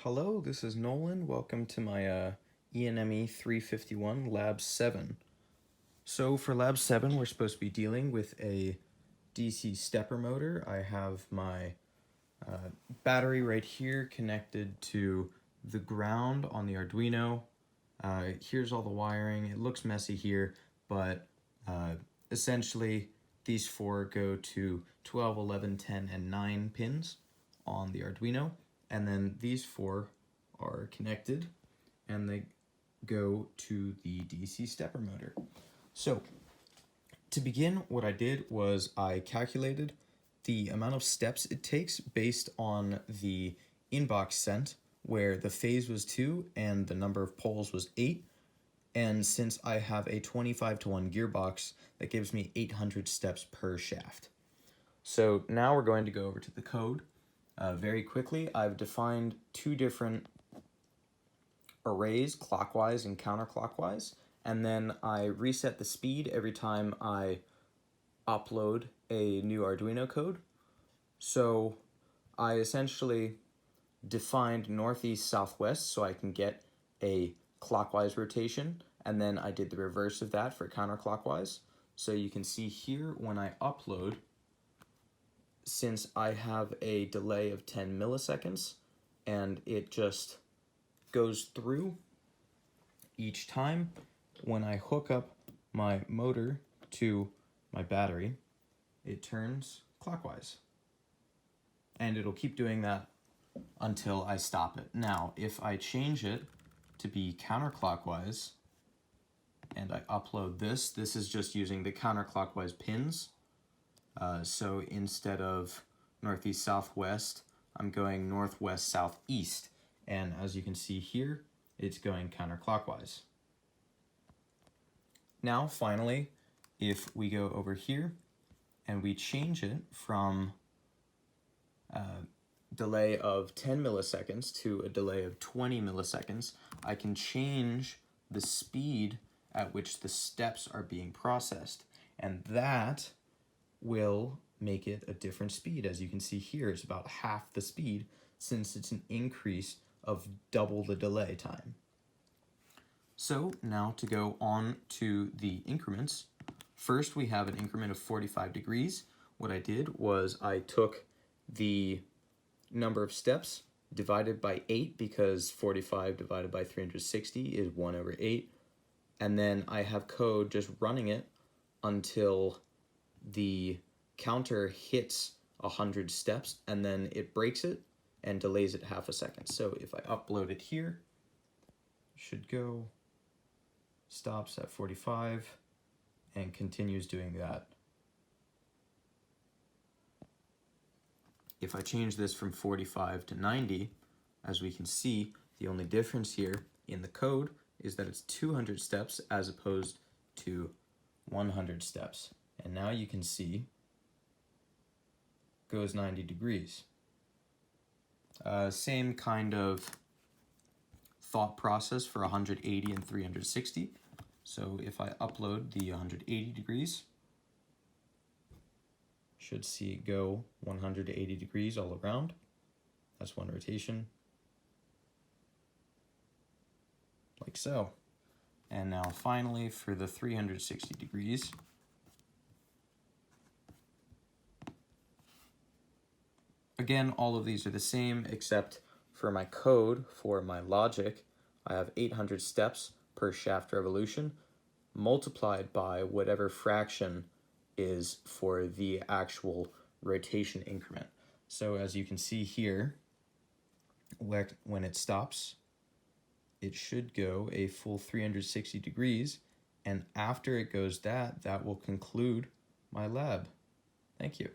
Hello, this is Nolan. Welcome to my ENME351 Lab 7. So for Lab 7, we're supposed to be dealing with a DC stepper motor. I have my battery right here connected to the ground on the Arduino. Here's all the wiring. It looks messy here, but essentially these four go to 12, 11, 10, and 9 pins on the Arduino. And then these four are connected and they go to the DC stepper motor. So to begin, what I did was I calculated the amount of steps it takes based on the inbox sent, where the phase was 2 and the number of poles was 8. And since I have a 25-to-1 gearbox, that gives me 800 steps per shaft. So now we're going to go over to the code. Very quickly, I've defined two different arrays, clockwise and counterclockwise, and then I reset the speed every time I upload a new Arduino code. So I essentially defined northeast, southwest so I can get a clockwise rotation, and then I did the reverse of that for counterclockwise. So you can see here when I upload, since I have a delay of 10 milliseconds and it just goes through each time, when I hook up my motor to my battery, it turns clockwise. And it'll keep doing that until I stop it. Now, if I change it to be counterclockwise and I upload this is just using the counterclockwise pins. So instead of northeast, southwest, I'm going northwest, southeast. And as you can see here, it's going counterclockwise. Now, finally, if we go over here and we change it from delay of 10 milliseconds to a delay of 20 milliseconds, I can change the speed at which the steps are being processed. And that will make it a different speed. As you can see here, it's about half the speed since it's an increase of double the delay time. So now to go on to the increments. First, we have an increment of 45 degrees. What I did was I took the number of steps divided by 8, because 45 divided by 360 is 1/8. And then I have code just running it until the counter hits 100 steps, and then it breaks it and delays it half a second. So if I upload it here, it should go, stops at 45, and continues doing that. If I change this from 45 to 90, as we can see, the only difference here in the code is that it's 200 steps as opposed to 100 steps. And now you can see goes 90 degrees. Same kind of thought process for 180 and 360. So if I upload the 180 degrees, should see it go 180 degrees all around. That's one rotation, like so. And now finally for the 360 degrees, again, all of these are the same, except for my code, for my logic, I have 800 steps per shaft revolution multiplied by whatever fraction is for the actual rotation increment. So as you can see here, when it stops, it should go a full 360 degrees, and after it goes that will conclude my lab. Thank you.